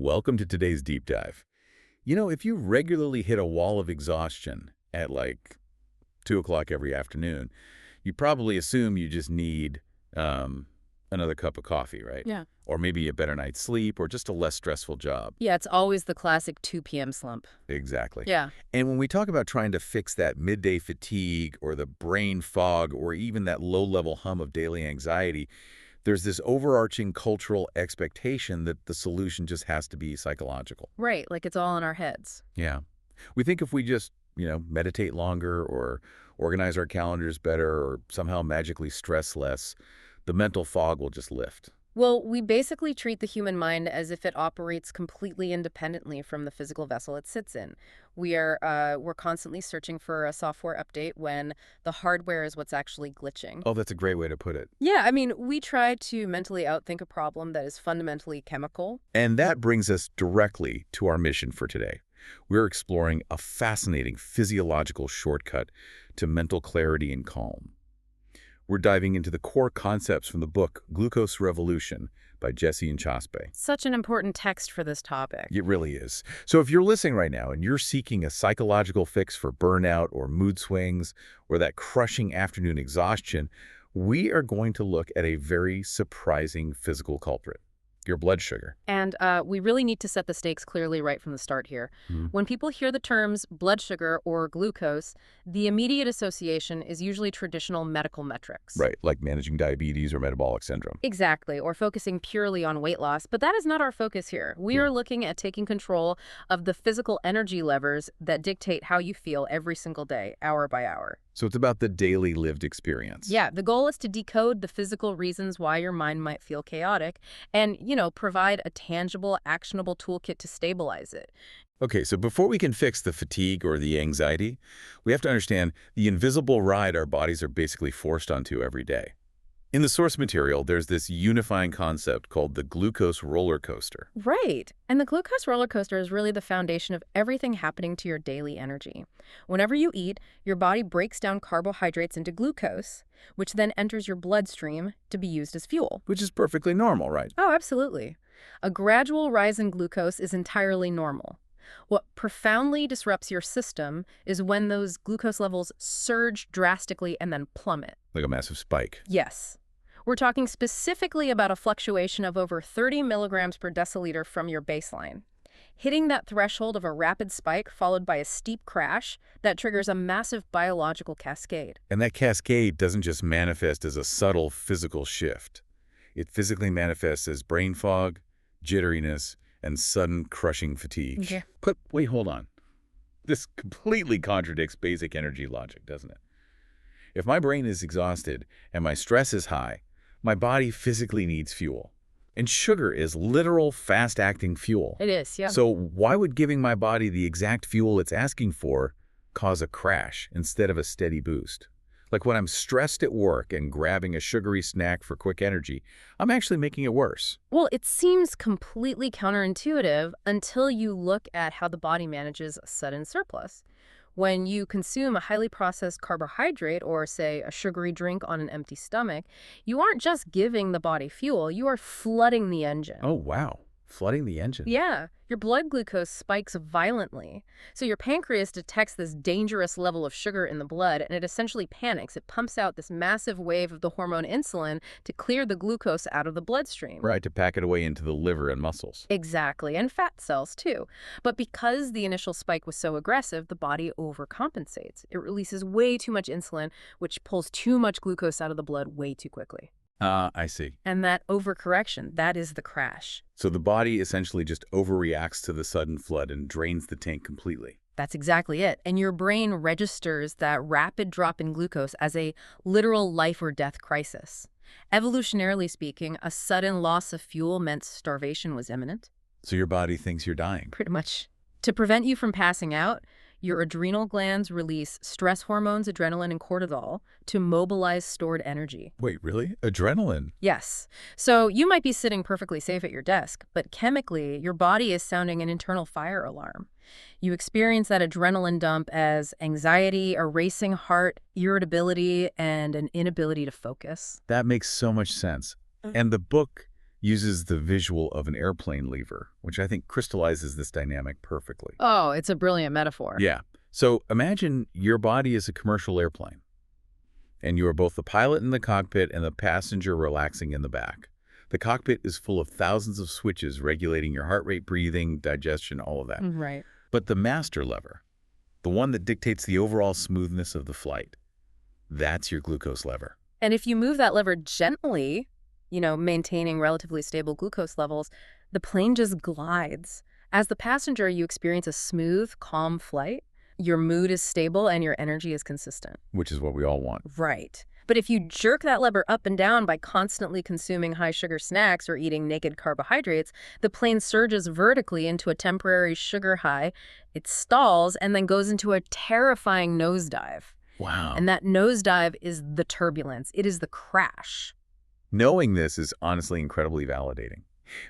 Welcome to today's deep dive. If you regularly hit a wall of exhaustion at like 2 o'clock every afternoon, you probably assume you just need another cup of coffee, right? Yeah. Or maybe a better night's sleep or just a less stressful job. Yeah, it's always the classic 2 p.m. slump. Exactly. Yeah. And when we talk about trying to fix that midday fatigue or the brain fog or even that low-level hum of daily anxiety, there's this overarching cultural expectation that the solution just has to be psychological. Right, like it's all in our heads. Yeah. We think if we just, meditate longer or organize our calendars better or somehow magically stress less, the mental fog will just lift. Well, we basically treat the human mind as if it operates completely independently from the physical vessel it sits in. We're constantly searching for a software update when the hardware is what's actually glitching. Oh, that's a great way to put it. Yeah, I mean, we try to mentally outthink a problem that is fundamentally chemical. And that brings us directly to our mission for today. We're exploring a fascinating physiological shortcut to mental clarity and calm. We're diving into the core concepts from the book Glucose Revolution by Jessie Inchauspé. Such an important text for this topic. It really is. So if you're listening right now and you're seeking a psychological fix for burnout or mood swings or that crushing afternoon exhaustion, we are going to look at a very surprising physical culprit, your blood sugar. And we really need to set the stakes clearly right from the start here. When people hear the terms blood sugar or glucose, the immediate association is usually traditional medical metrics. Right, like managing diabetes or metabolic syndrome. Exactly, or focusing purely on weight loss. But that is not our focus here. We are looking at taking control of the physical energy levers that dictate how you feel every single day, hour by hour. So it's about the daily lived experience. Yeah, the goal is to decode the physical reasons why your mind might feel chaotic and, provide a tangible, actionable toolkit to stabilize it. Okay, so before we can fix the fatigue or the anxiety, we have to understand the invisible ride our bodies are basically forced onto every day. In the source material, there's this unifying concept called the glucose roller coaster. Right. And the glucose roller coaster is really the foundation of everything happening to your daily energy. Whenever you eat, your body breaks down carbohydrates into glucose, which then enters your bloodstream to be used as fuel. Which is perfectly normal, right? Oh, absolutely. A gradual rise in glucose is entirely normal. What profoundly disrupts your system is when those glucose levels surge drastically and then plummet. Like a massive spike. Yes. We're talking specifically about a fluctuation of over 30 milligrams per deciliter from your baseline. Hitting that threshold of a rapid spike followed by a steep crash, that triggers a massive biological cascade. And that cascade doesn't just manifest as a subtle physical shift. It physically manifests as brain fog, jitteriness, and sudden crushing fatigue. Okay. But wait, hold on. This completely contradicts basic energy logic, doesn't it? If my brain is exhausted and my stress is high, my body physically needs fuel. And sugar is literal fast-acting fuel. It is, yeah. So why would giving my body the exact fuel it's asking for cause a crash instead of a steady boost? Like when I'm stressed at work and grabbing a sugary snack for quick energy, I'm actually making it worse. Well, it seems completely counterintuitive until you look at how the body manages a sudden surplus. When you consume a highly processed carbohydrate or, say, a sugary drink on an empty stomach, you aren't just giving the body fuel, you are flooding the engine. Oh, wow. Flooding the engine. Yeah, your blood glucose spikes violently. So your pancreas detects this dangerous level of sugar in the blood, and it essentially panics. It pumps out this massive wave of the hormone insulin to clear the glucose out of the bloodstream. Right, to pack it away into the liver and muscles. Exactly, and fat cells too. But because the initial spike was so aggressive, the body overcompensates. It releases way too much insulin, which pulls too much glucose out of the blood way too quickly. I see. And that overcorrection, that is the crash. So the body essentially just overreacts to the sudden flood and drains the tank completely. That's exactly it. And your brain registers that rapid drop in glucose as a literal life or death crisis. Evolutionarily speaking, a sudden loss of fuel meant starvation was imminent. So your body thinks you're dying. Pretty much. To prevent you from passing out, your adrenal glands release stress hormones, adrenaline and cortisol, to mobilize stored energy. Wait, really? Adrenaline? Yes. So you might be sitting perfectly safe at your desk, but chemically, your body is sounding an internal fire alarm. You experience that adrenaline dump as anxiety, a racing heart, irritability, and an inability to focus. That makes so much sense. And the book uses the visual of an airplane lever, which I think crystallizes this dynamic perfectly. Oh, it's a brilliant metaphor. Yeah. So imagine your body is a commercial airplane, and you are both the pilot in the cockpit and the passenger relaxing in the back. The cockpit is full of thousands of switches regulating your heart rate, breathing, digestion, all of that. Right. But the master lever, the one that dictates the overall smoothness of the flight, that's your glucose lever. And if you move that lever gently, maintaining relatively stable glucose levels, the plane just glides. As the passenger, you experience a smooth, calm flight. Your mood is stable and your energy is consistent. Which is what we all want. Right. But if you jerk that lever up and down by constantly consuming high-sugar snacks or eating naked carbohydrates, the plane surges vertically into a temporary sugar high. It stalls and then goes into a terrifying nosedive. Wow. And that nosedive is the turbulence. It is the crash. Knowing this is honestly incredibly validating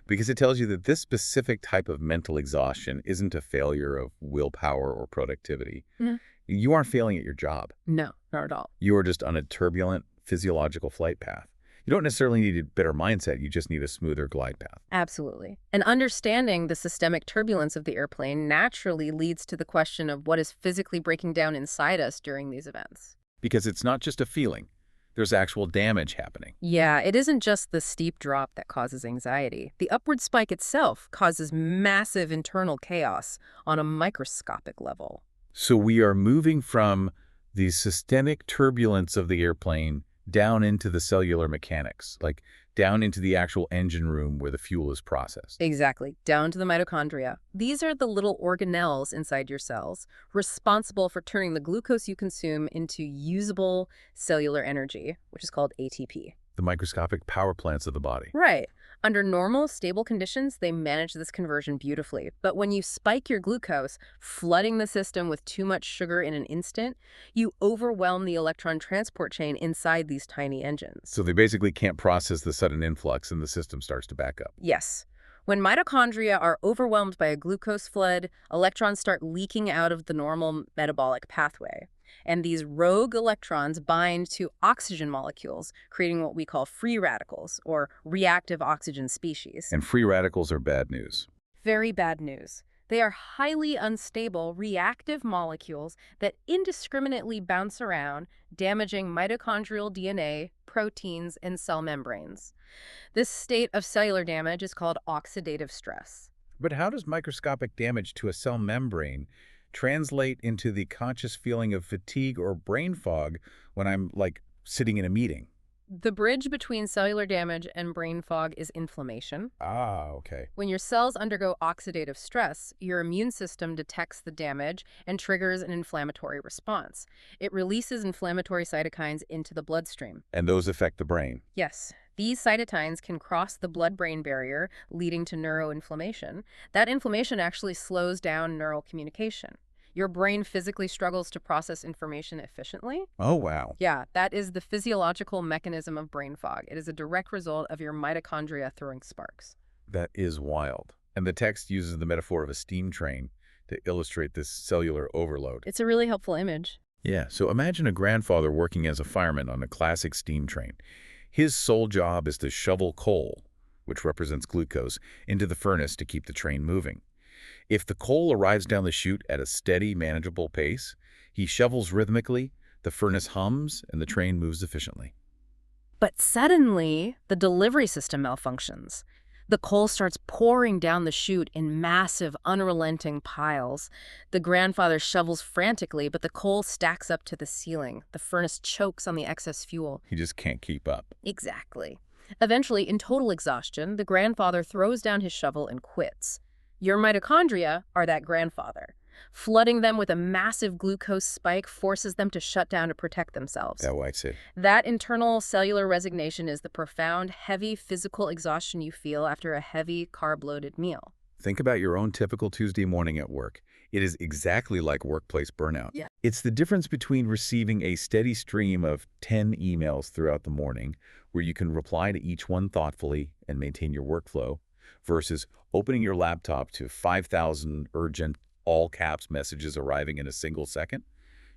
because it tells you that this specific type of mental exhaustion isn't a failure of willpower or productivity. Mhm. You aren't failing at your job. No, not at all. You are just on a turbulent physiological flight path. You don't necessarily need a better mindset. You just need a smoother glide path. Absolutely. And understanding the systemic turbulence of the airplane naturally leads to the question of what is physically breaking down inside us during these events. Because it's not just a feeling. There's actual damage happening. Yeah, it isn't just the steep drop that causes anxiety. The upward spike itself causes massive internal chaos on a microscopic level. So we are moving from the systemic turbulence of the airplane down into the cellular mechanics, like down into the actual engine room where the fuel is processed. Exactly, down to the mitochondria. These are the little organelles inside your cells, responsible for turning the glucose you consume into usable cellular energy, which is called ATP. The microscopic power plants of the body. Right. Under normal, stable conditions, they manage this conversion beautifully. But when you spike your glucose, flooding the system with too much sugar in an instant, you overwhelm the electron transport chain inside these tiny engines. So they basically can't process the sudden influx and the system starts to back up. Yes. When mitochondria are overwhelmed by a glucose flood, electrons start leaking out of the normal metabolic pathway. And these rogue electrons bind to oxygen molecules, creating what we call free radicals, or reactive oxygen species. And free radicals are bad news. Very bad news. They are highly unstable, reactive molecules that indiscriminately bounce around, damaging mitochondrial DNA, proteins, and cell membranes. This state of cellular damage is called oxidative stress. But how does microscopic damage to a cell membrane translate into the conscious feeling of fatigue or brain fog when I'm, sitting in a meeting? The bridge between cellular damage and brain fog is inflammation. Ah, okay. When your cells undergo oxidative stress, your immune system detects the damage and triggers an inflammatory response. It releases inflammatory cytokines into the bloodstream. And those affect the brain. Yes, these cytokines can cross the blood-brain barrier, leading to neuroinflammation. That inflammation actually slows down neural communication. Your brain physically struggles to process information efficiently. Oh, wow. Yeah, that is the physiological mechanism of brain fog. It is a direct result of your mitochondria throwing sparks. That is wild. And the text uses the metaphor of a steam train to illustrate this cellular overload. It's a really helpful image. Yeah, so imagine a grandfather working as a fireman on a classic steam train. His sole job is to shovel coal, which represents glucose, into the furnace to keep the train moving. If the coal arrives down the chute at a steady, manageable pace, he shovels rhythmically, the furnace hums, and the train moves efficiently. But suddenly, the delivery system malfunctions. The coal starts pouring down the chute in massive, unrelenting piles. The grandfather shovels frantically, but the coal stacks up to the ceiling. The furnace chokes on the excess fuel. He just can't keep up. Exactly. Eventually, in total exhaustion, the grandfather throws down his shovel and quits. Your mitochondria are that grandfather. Flooding them with a massive glucose spike forces them to shut down to protect themselves. That's why I said. That internal cellular resignation is the profound, heavy physical exhaustion you feel after a heavy, carb-loaded meal. Think about your own typical Tuesday morning at work. It is exactly like workplace burnout. Yeah. It's the difference between receiving a steady stream of 10 emails throughout the morning, where you can reply to each one thoughtfully and maintain your workflow, versus opening your laptop to 5,000 urgent, all-caps messages arriving in a single second.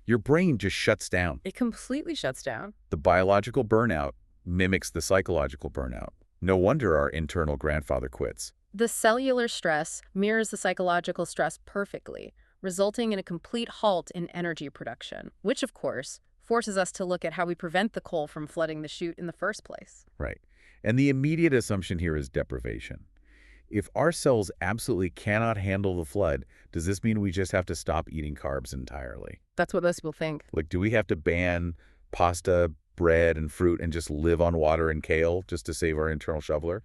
Your brain just shuts down. It completely shuts down. The biological burnout mimics the psychological burnout. No wonder our internal grandfather quits. The cellular stress mirrors the psychological stress perfectly, resulting in a complete halt in energy production, which, of course, forces us to look at how we prevent the coal from flooding the chute in the first place. Right. And the immediate assumption here is deprivation. If our cells absolutely cannot handle the flood, does this mean we just have to stop eating carbs entirely? That's what most people think. Like, do we have to ban pasta, bread, and fruit and just live on water and kale just to save our internal shoveler?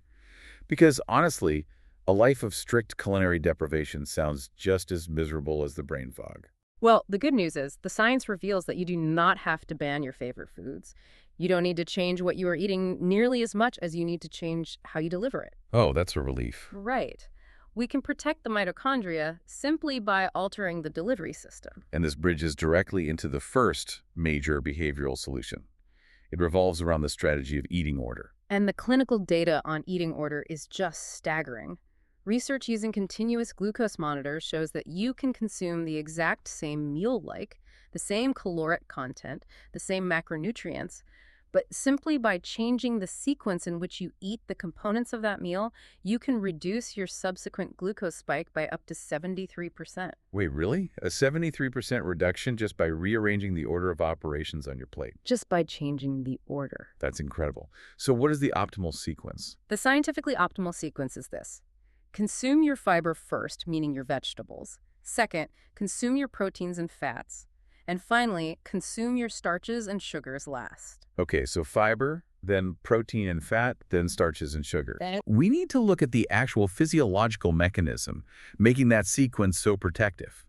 Because honestly, a life of strict culinary deprivation sounds just as miserable as the brain fog. Well, the good news is the science reveals that you do not have to ban your favorite foods. You don't need to change what you are eating nearly as much as you need to change how you deliver it. Oh, that's a relief. Right. We can protect the mitochondria simply by altering the delivery system. And this bridges directly into the first major behavioral solution. It revolves around the strategy of eating order. And the clinical data on eating order is just staggering. Research using continuous glucose monitors shows that you can consume the exact same meal-like, the same caloric content, the same macronutrients, but simply by changing the sequence in which you eat the components of that meal, you can reduce your subsequent glucose spike by up to 73%. Wait, really? A 73% reduction just by rearranging the order of operations on your plate? Just by changing the order. That's incredible. So what is the optimal sequence? The scientifically optimal sequence is this. Consume your fiber first, meaning your vegetables. Second, consume your proteins and fats. And finally, consume your starches and sugars last. Okay, so fiber, then protein and fat, then starches and sugar. Then- We need to look at the actual physiological mechanism, making that sequence so protective.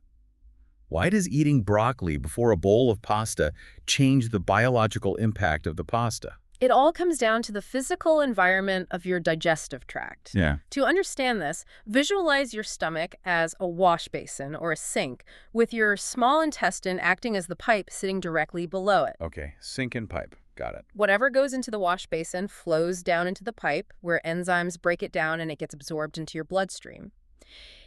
Why does eating broccoli before a bowl of pasta change the biological impact of the pasta? It all comes down to the physical environment of your digestive tract. Yeah. To understand this, visualize your stomach as a wash basin or a sink, with your small intestine acting as the pipe sitting directly below it. Okay, sink and pipe. Got it. Whatever goes into the wash basin flows down into the pipe, where enzymes break it down and it gets absorbed into your bloodstream.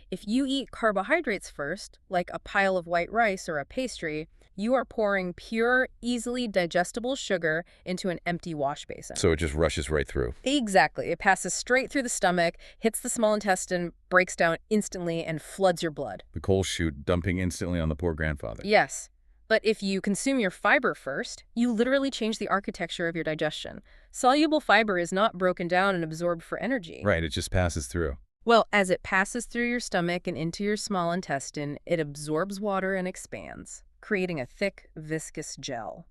If you eat carbohydrates first, like a pile of white rice or a pastry, you are pouring pure, easily digestible sugar into an empty wash basin. So it just rushes right through. Exactly. It passes straight through the stomach, hits the small intestine, breaks down instantly, and floods your blood. The coal chute dumping instantly on the poor grandfather. Yes. But if you consume your fiber first, you literally change the architecture of your digestion. Soluble fiber is not broken down and absorbed for energy. Right, it just passes through. Well, as it passes through your stomach and into your small intestine, it absorbs water and expands, creating a thick, viscous gel.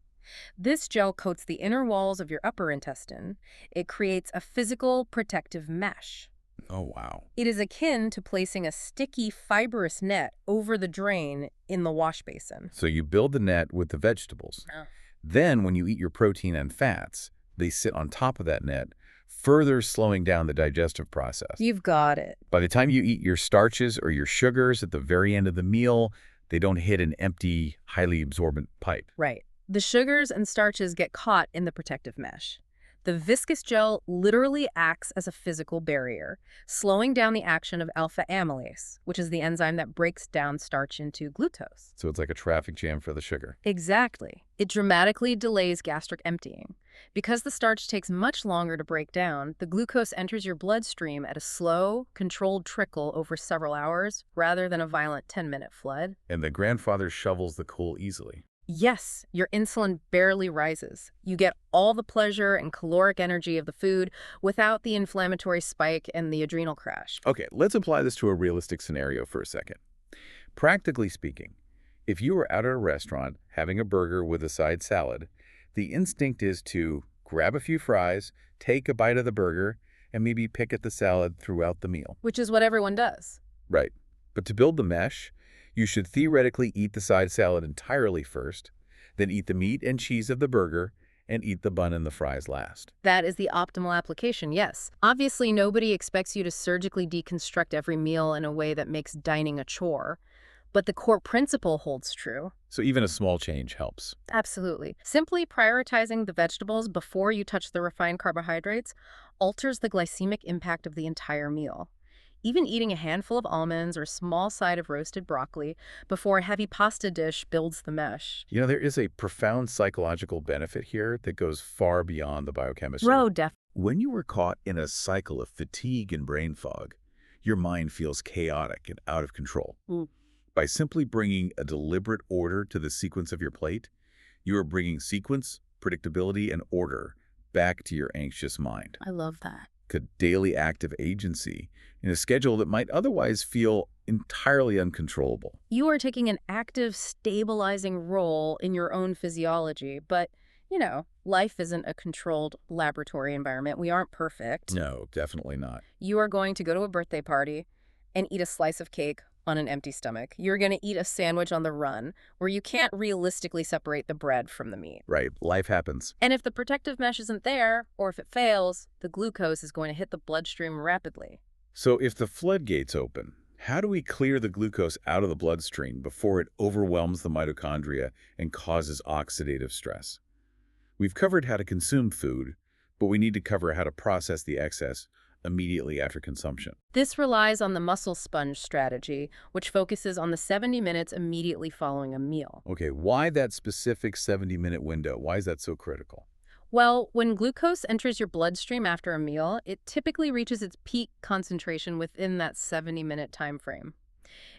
This gel coats the inner walls of your upper intestine. It creates a physical protective mesh. Oh, wow. It is akin to placing a sticky, fibrous net over the drain in the wash basin. So you build the net with the vegetables. Oh. Then when you eat your protein and fats, they sit on top of that net, further slowing down the digestive process. You've got it. By the time you eat your starches or your sugars at the very end of the meal, they don't hit an empty, highly absorbent pipe. Right. The sugars and starches get caught in the protective mesh. The viscous gel literally acts as a physical barrier, slowing down the action of alpha amylase, which is the enzyme that breaks down starch into glucose. So it's like a traffic jam for the sugar. Exactly. It dramatically delays gastric emptying. Because the starch takes much longer to break down, the glucose enters your bloodstream at a slow, controlled trickle over several hours, rather than a violent 10-minute flood. And the grandfather shovels the coal easily. Yes, your insulin barely rises. You get all the pleasure and caloric energy of the food without the inflammatory spike and the adrenal crash. Okay, let's apply this to a realistic scenario for a second. Practically speaking, if you were out at a restaurant having a burger with a side salad, the instinct is to grab a few fries, take a bite of the burger, and maybe pick at the salad throughout the meal. Which is what everyone does. Right. But to build the mesh, you should theoretically eat the side salad entirely first, then eat the meat and cheese of the burger, and eat the bun and the fries last. That is the optimal application, yes. Obviously, nobody expects you to surgically deconstruct every meal in a way that makes dining a chore. But the core principle holds true. So even a small change helps. Absolutely. Simply prioritizing the vegetables before you touch the refined carbohydrates alters the glycemic impact of the entire meal. Even eating a handful of almonds or a small side of roasted broccoli before a heavy pasta dish builds the mesh. You know, there is a profound psychological benefit here that goes far beyond the biochemistry. When you are caught in a cycle of fatigue and brain fog, your mind feels chaotic and out of control. Mm, By simply bringing a deliberate order to the sequence of your plate, you are bringing sequence, predictability, and order back to your anxious mind. I love that. A daily active agency in a schedule that might otherwise feel entirely uncontrollable. You are taking an active, stabilizing role in your own physiology, but, life isn't a controlled laboratory environment. We aren't perfect. No, definitely not. You are going to go to a birthday party and eat a slice of cake on an empty stomach. You're going to eat a sandwich on the run where you can't realistically separate the bread from the meat. Right, life happens. And if the protective mesh isn't there, or if it fails, the glucose is going to hit the bloodstream rapidly. So if the floodgates open, how do we clear the glucose out of the bloodstream before it overwhelms the mitochondria and causes oxidative stress? We've covered how to consume food, but we need to cover how to process the excess immediately after consumption. This relies on the muscle sponge strategy, which focuses on the 70 minutes immediately following a meal. Okay, why that specific 70-minute window? Why is that so critical? Well, when glucose enters your bloodstream after a meal, it typically reaches its peak concentration within that 70-minute time frame.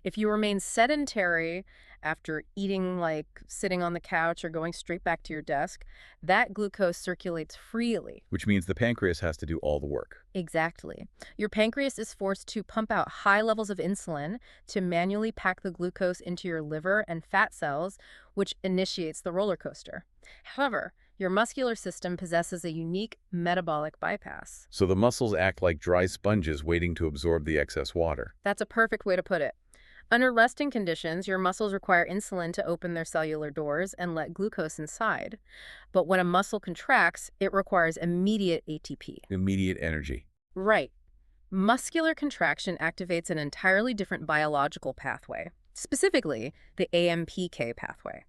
If you remain sedentary after eating, like sitting on the couch or going straight back to your desk, that glucose circulates freely. Which means the pancreas has to do all the work. Exactly. Your pancreas is forced to pump out high levels of insulin to manually pack the glucose into your liver and fat cells, which initiates the roller coaster. However, your muscular system possesses a unique metabolic bypass. So the muscles act like dry sponges waiting to absorb the excess water. That's a perfect way to put it. Under resting conditions, your muscles require insulin to open their cellular doors and let glucose inside. But when a muscle contracts, it requires immediate ATP. Immediate energy. Right. Muscular contraction activates an entirely different biological pathway, specifically the AMPK pathway.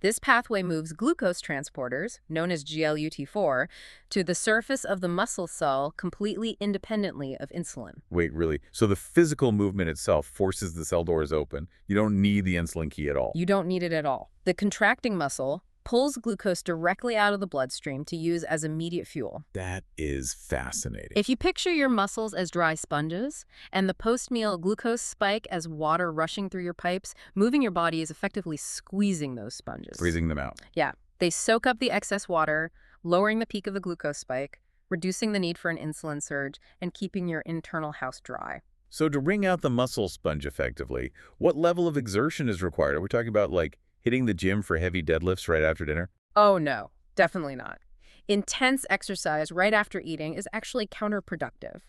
This pathway moves glucose transporters, known as GLUT4, to the surface of the muscle cell completely independently of insulin. Wait, really? So the physical movement itself forces the cell doors open. You don't need the insulin key at all. You don't need it at all. The contracting muscle pulls glucose directly out of the bloodstream to use as immediate fuel. That is fascinating. If you picture your muscles as dry sponges and the post-meal glucose spike as water rushing through your pipes, moving your body is effectively squeezing those sponges. Freezing them out. Yeah. They soak up the excess water, lowering the peak of the glucose spike, reducing the need for an insulin surge, and keeping your internal house dry. So to wring out the muscle sponge effectively, what level of exertion is required? Are we talking about like hitting the gym for heavy deadlifts right after dinner? Oh, no, definitely not. Intense exercise right after eating is actually counterproductive.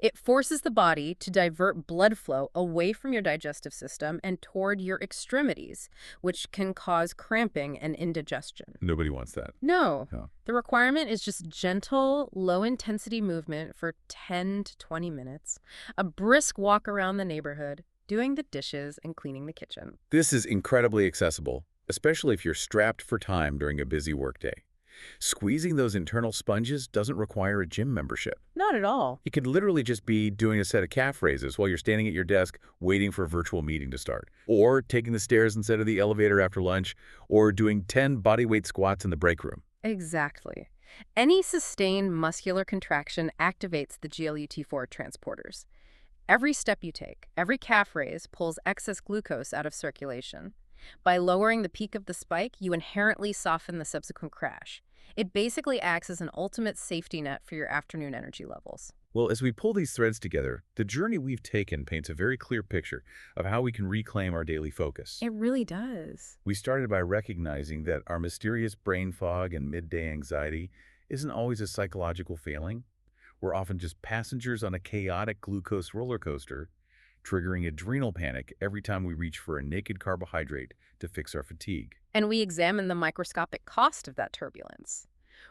It forces the body to divert blood flow away from your digestive system and toward your extremities, which can cause cramping and indigestion. Nobody wants that. No. No. The requirement is just gentle, low-intensity movement for 10 to 20 minutes, a brisk walk around the neighborhood, doing the dishes and cleaning the kitchen. This is incredibly accessible, especially if you're strapped for time during a busy workday. Squeezing those internal sponges doesn't require a gym membership. Not at all. You could literally just be doing a set of calf raises while you're standing at your desk waiting for a virtual meeting to start, or taking the stairs instead of the elevator after lunch, or doing 10 bodyweight squats in the break room. Exactly. Any sustained muscular contraction activates the GLUT4 transporters. Every step you take, every calf raise pulls excess glucose out of circulation. By lowering the peak of the spike, you inherently soften the subsequent crash. It basically acts as an ultimate safety net for your afternoon energy levels. Well, as we pull these threads together, the journey we've taken paints a very clear picture of how we can reclaim our daily focus. It really does. We started by recognizing that our mysterious brain fog and midday anxiety isn't always a psychological failing. We're often just passengers on a chaotic glucose roller coaster, triggering adrenal panic every time we reach for a naked carbohydrate to fix our fatigue. And we examined the microscopic cost of that turbulence.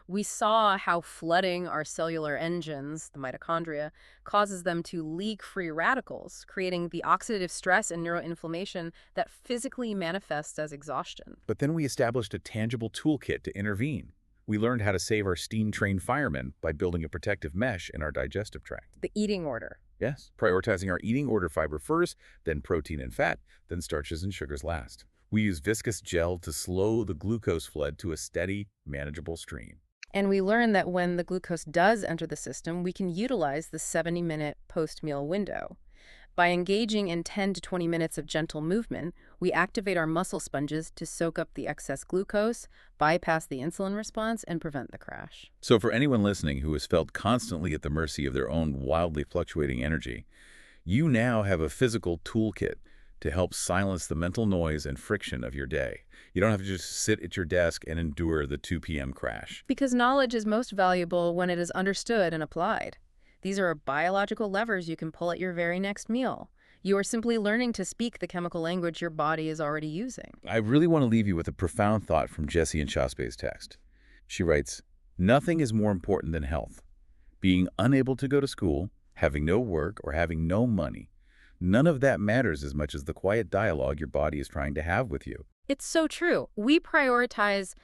We saw how flooding our cellular engines, the mitochondria, causes them to leak free radicals, creating the oxidative stress and neuroinflammation that physically manifests as exhaustion. But then we established a tangible toolkit to intervene. We learned how to save our steam-trained firemen by building a protective mesh in our digestive tract. The eating order. Yes, prioritizing our eating order: fiber first, then protein and fat, then starches and sugars last. We use viscous gel to slow the glucose flood to a steady, manageable stream. And we learn that when the glucose does enter the system, we can utilize the 70-minute post-meal window. By engaging in 10 to 20 minutes of gentle movement, we activate our muscle sponges to soak up the excess glucose, bypass the insulin response, and prevent the crash. So for anyone listening who has felt constantly at the mercy of their own wildly fluctuating energy, you now have a physical toolkit to help silence the mental noise and friction of your day. You don't have to just sit at your desk and endure the 2 p.m. crash. Because knowledge is most valuable when it is understood and applied. These are biological levers you can pull at your very next meal. You are simply learning to speak the chemical language your body is already using. I really want to leave you with a profound thought from Jessie Inchauspé's text. She writes, "Nothing is more important than health. Being unable to go to school, having no work, or having no money. None of that matters as much as the quiet dialogue your body is trying to have with you." It's so true. We prioritize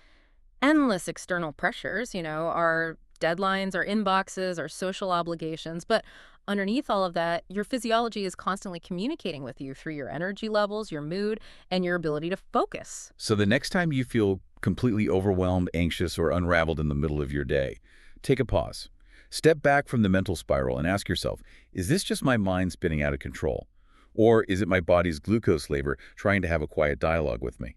endless external pressures, our deadlines, our inboxes, our social obligations. But underneath all of that, your physiology is constantly communicating with you through your energy levels, your mood, and your ability to focus. So the next time you feel completely overwhelmed, anxious, or unraveled in the middle of your day, take a pause. Step back from the mental spiral and ask yourself, is this just my mind spinning out of control? Or is it my body's glucose labor trying to have a quiet dialogue with me?